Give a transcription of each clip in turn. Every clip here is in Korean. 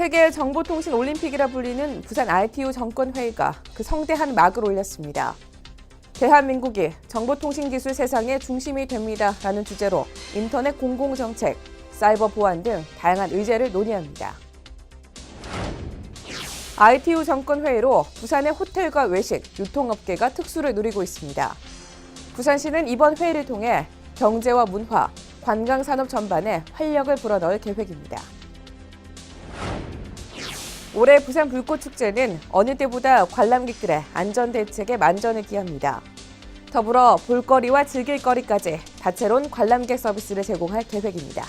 세계 정보통신 올림픽이라 불리는 부산 ITU 정권회의가 그 성대한 막을 올렸습니다. 대한민국이 정보통신기술 세상의 중심이 됩니다라는 주제로 인터넷 공공정책, 사이버 보안 등 다양한 의제를 논의합니다. ITU 정권회의로 부산의 호텔과 외식, 유통업계가 특수를 누리고 있습니다. 부산시는 이번 회의를 통해 경제와 문화, 관광산업 전반에 활력을 불어넣을 계획입니다. 올해 부산 불꽃축제는 어느 때보다 관람객들의 안전대책에 만전을 기합니다. 더불어 볼거리와 즐길거리까지 다채로운 관람객 서비스를 제공할 계획입니다.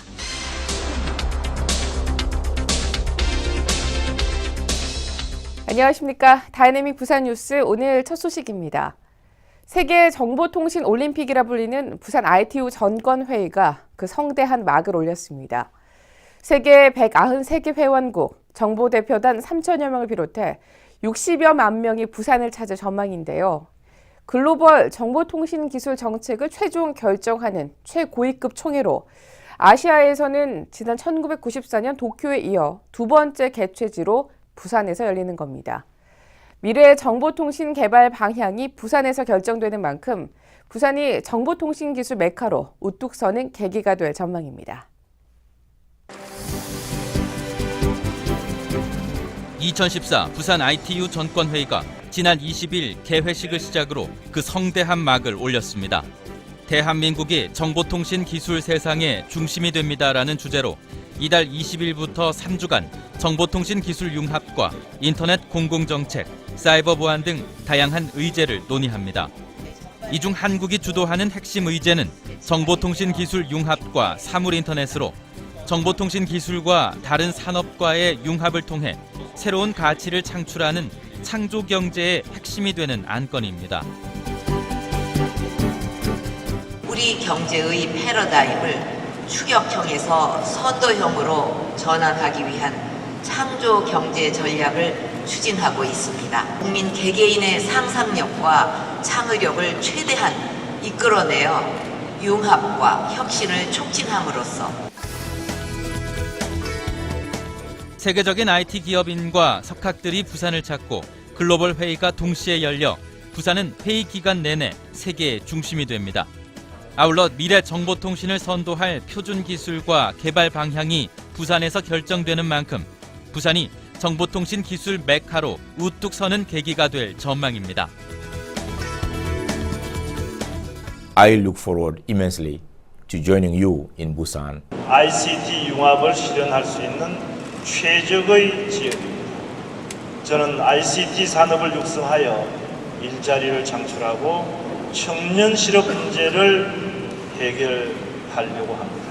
안녕하십니까. 다이내믹 부산 뉴스 오늘 첫 소식입니다. 세계 정보통신 올림픽이라 불리는 부산 ITU 전권회의가 그 성대한 막을 올렸습니다. 세계 193개 회원국, 정보대표단 3천여 명을 비롯해 60여만 명이 부산을 찾을 전망인데요. 글로벌 정보통신기술 정책을 최종 결정하는 최고위급 총회로 아시아에서는 지난 1994년 도쿄에 이어 두 번째 개최지로 부산에서 열리는 겁니다. 미래 정보통신 개발 방향이 부산에서 결정되는 만큼 부산이 정보통신기술 메카로 우뚝 서는 계기가 될 전망입니다. 2014 부산 ITU 전권회의가 지난 20일 개회식을 시작으로 그 성대한 막을 올렸습니다. 대한민국이 정보통신 기술 세상의 중심이 됩니다라는 주제로 이달 20일부터 3주간 정보통신 기술 융합과 인터넷 공공정책, 사이버 보안 등 다양한 의제를 논의합니다. 이 중 한국이 주도하는 핵심 의제는 정보통신 기술 융합과 사물인터넷으로 정보통신 기술과 다른 산업과의 융합을 통해 새로운 가치를 창출하는 창조경제의 핵심이 되는 안건입니다. 우리 경제의 패러다임을 추격형에서 선도형으로 전환하기 위한 창조 경제 전략을 추진하고 있습니다. 국민 개개인의 상상력과 창의력을 최대한 이끌어내어 융합과 혁신을 촉진함으로써 세계적인 IT 기업인과 석학들이 부산을 찾고 글로벌 회의가 동시에 열려 부산은 회의 기간 내내 세계의 중심이 됩니다. 아울러 미래 정보통신을 선도할 표준 기술과 개발 방향이 부산에서 결정되는 만큼 부산이 정보통신 기술 메카로 우뚝 서는 계기가 될 전망입니다. I look forward immensely to joining you in Busan. ICT 융합을 실현할 수 있는 최적의 지역입니다. 저는 ICT 산업을 육성하여 일자리를 창출하고 청년 실업 문제를 해결하려고 합니다.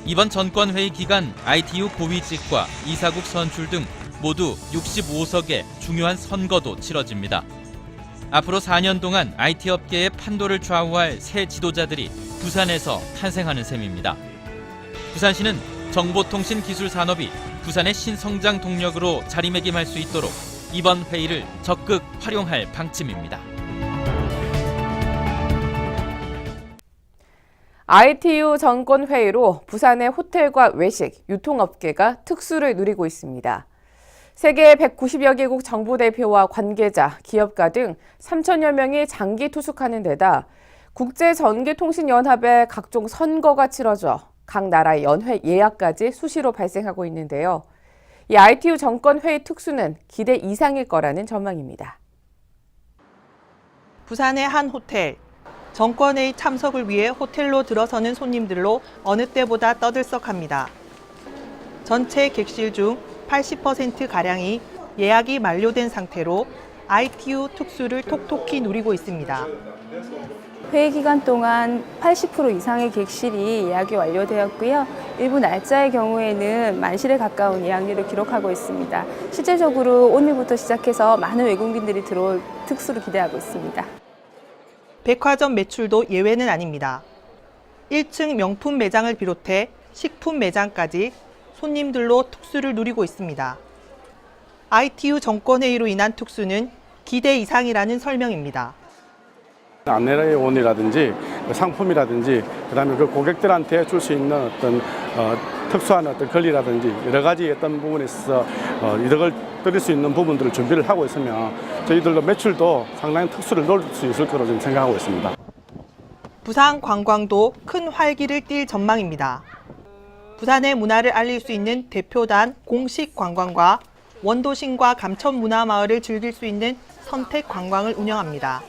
이번 전권회의 기간 ITU 고위직과 이사국 선출 등 모두 65석의 중요한 선거도 치러집니다. 앞으로 4년 동안 IT 업계의 판도를 좌우할 새 지도자들이 부산에서 탄생하는 셈입니다. 부산시는 정보통신 기술 산업이 부산의 신성장 동력으로 자리매김할 수 있도록 이번 회의를 적극 활용할 방침입니다. ITU 정권회의로 부산의 호텔과 외식, 유통업계가 특수를 누리고 있습니다. 세계 190여 개국 정보대표와 관계자, 기업가 등 3천여 명이 장기 투숙하는 데다 국제전개통신연합의 각종 선거가 치러져 각 나라의 연회 예약까지 수시로 발생하고 있는데요. 이 ITU 정권회의 특수는 기대 이상일 거라는 전망입니다. 부산의 한 호텔. 정권회의 참석을 위해 호텔로 들어서는 손님들로 어느 때보다 떠들썩합니다. 전체 객실 중 80%가량이 예약이 만료된 상태로 ITU 특수를 톡톡히 누리고 있습니다. 회의 기간 동안 80% 이상의 객실이 예약이 완료되었고요. 일부 날짜의 경우에는 만실에 가까운 예약률을 기록하고 있습니다. 실질적으로 오늘부터 시작해서 많은 외국인들이 들어올 특수를 기대하고 있습니다. 백화점 매출도 예외는 아닙니다. 1층 명품 매장을 비롯해 식품 매장까지 손님들로 특수를 누리고 있습니다. ITU 정권회의로 인한 특수는 기대 이상이라는 설명입니다. 안내원이라든지 상품이라든지 그다음에 그 고객들한테 줄 수 있는 어떤 특수한 어떤 권리라든지 여러 가지 어떤 부분에 있어서 이득을 드릴 수 있는 부분들을 준비를 하고 있으며 저희들도 매출도 상당히 특수를 놓을 수 있을 거로 지금 생각하고 있습니다. 부산 관광도 큰 활기를 띨 전망입니다. 부산의 문화를 알릴 수 있는 대표단 공식 관광과 원도심과 감천문화마을을 즐길 수 있는 선택 관광을 운영합니다.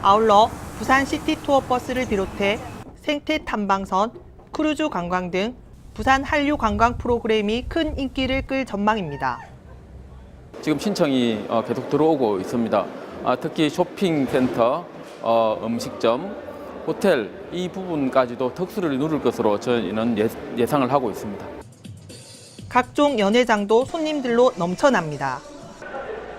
아울러 부산 시티 투어 버스를 비롯해 생태 탐방선, 크루즈 관광 등 부산 한류 관광 프로그램이 큰 인기를 끌 전망입니다. 지금 신청이 계속 들어오고 있습니다. 특히 쇼핑센터, 음식점, 호텔 이 부분까지도 특수를 누릴 것으로 저희는 예상을 하고 있습니다. 각종 연회장도 손님들로 넘쳐납니다.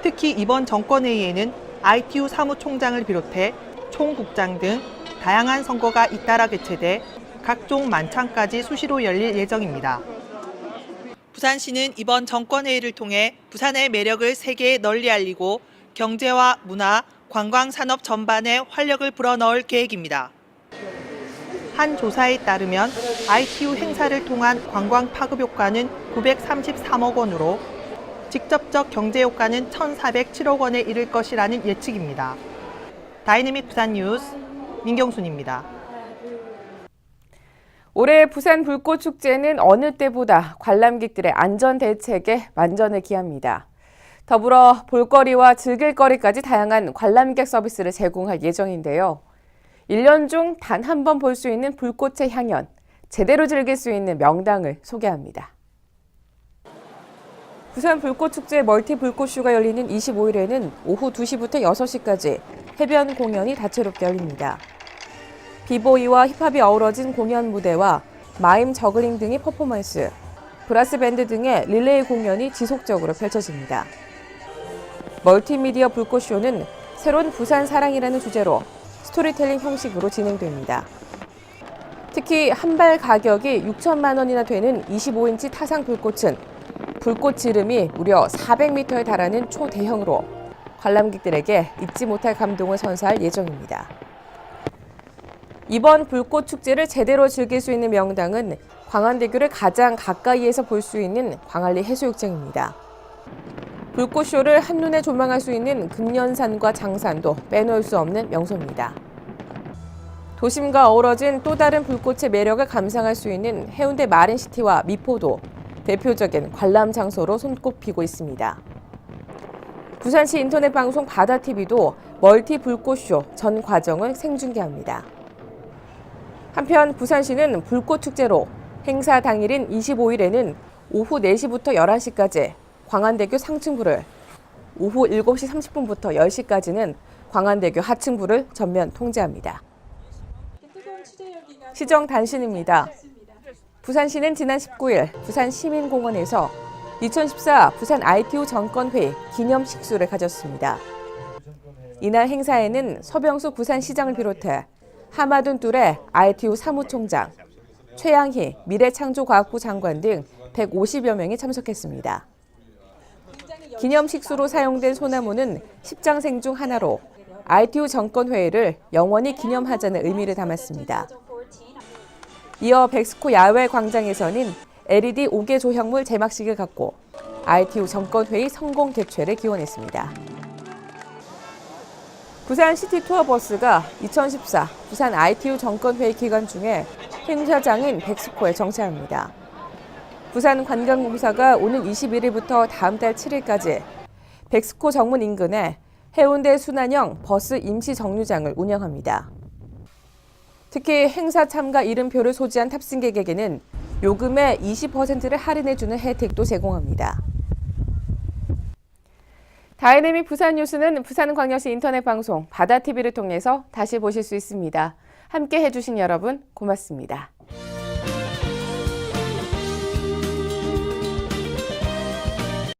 특히 이번 정권회의에는 ITU 사무총장을 비롯해 총국장 등 다양한 선거가 잇따라 개최돼 각종 만찬까지 수시로 열릴 예정입니다. 부산시는 이번 정권회의를 통해 부산의 매력을 세계에 널리 알리고 경제와 문화, 관광산업 전반에 활력을 불어넣을 계획입니다. 한 조사에 따르면 ITU 행사를 통한 관광 파급 효과는 933억 원으로 직접적 경제 효과는 1,407억 원에 이를 것이라는 예측입니다. 다이내믹 부산 뉴스 민경순입니다. 올해 부산 불꽃축제는 어느 때보다 관람객들의 안전 대책에 만전을 기합니다. 더불어 볼거리와 즐길거리까지 다양한 관람객 서비스를 제공할 예정인데요. 1년 중 단 한 번 볼 수 있는 불꽃의 향연, 제대로 즐길 수 있는 명당을 소개합니다. 부산 불꽃축제 멀티 불꽃쇼가 열리는 25일에는 오후 2시부터 6시까지 해변 공연이 다채롭게 열립니다. 비보이와 힙합이 어우러진 공연 무대와 마임 저글링 등의 퍼포먼스, 브라스 밴드 등의 릴레이 공연이 지속적으로 펼쳐집니다. 멀티미디어 불꽃쇼는 새로운 부산 사랑이라는 주제로 스토리텔링 형식으로 진행됩니다. 특히 한 발 가격이 6천만 원이나 되는 25인치 타상 불꽃은 불꽃 지름이 무려 400m에 달하는 초대형으로 관람객들에게 잊지 못할 감동을 선사할 예정입니다. 이번 불꽃 축제를 제대로 즐길 수 있는 명당은 광안대교를 가장 가까이에서 볼 수 있는 광안리 해수욕장입니다. 불꽃쇼를 한눈에 조망할 수 있는 금년산과 장산도 빼놓을 수 없는 명소입니다. 도심과 어우러진 또 다른 불꽃의 매력을 감상할 수 있는 해운대 마린시티와 미포도 대표적인 관람 장소로 손꼽히고 있습니다. 부산시 인터넷 방송 바다TV도 멀티 불꽃쇼 전 과정을 생중계합니다. 한편 부산시는 불꽃축제로 행사 당일인 25일에는 오후 4시부터 11시까지 광안대교 상층부를, 오후 7시 30분부터 10시까지는 광안대교 하층부를 전면 통제합니다. 시정 단신입니다. 부산시는 지난 19일 부산시민공원에서 2014 부산 ITU 전권회의 기념식수를 가졌습니다. 이날 행사에는 서병수 부산시장을 비롯해 하마둔 뚜레 ITU 사무총장, 최양희 미래창조과학부 장관 등 150여 명이 참석했습니다. 기념식수로 사용된 소나무는 10장생 중 하나로 ITU 전권회의를 영원히 기념하자는 의미를 담았습니다. 이어 백스코 야외 광장에서는 LED 5개 조형물 제막식을 갖고 ITU 전권회의 성공 개최를 기원했습니다. 부산 시티 투어 버스가 2014 부산 ITU 전권회의 기간 중에 행사장인 백스코에 정차합니다. 부산관광공사가 오는 21일부터 다음 달 7일까지 백스코 정문 인근에 해운대 순환형 버스 임시 정류장을 운영합니다. 특히 행사 참가 이름표를 소지한 탑승객에게는 요금의 20%를 할인해주는 혜택도 제공합니다. 다이내믹 부산 뉴스는 부산광역시 인터넷 방송 바다TV를 통해서 다시 보실 수 있습니다. 함께 해주신 여러분 고맙습니다.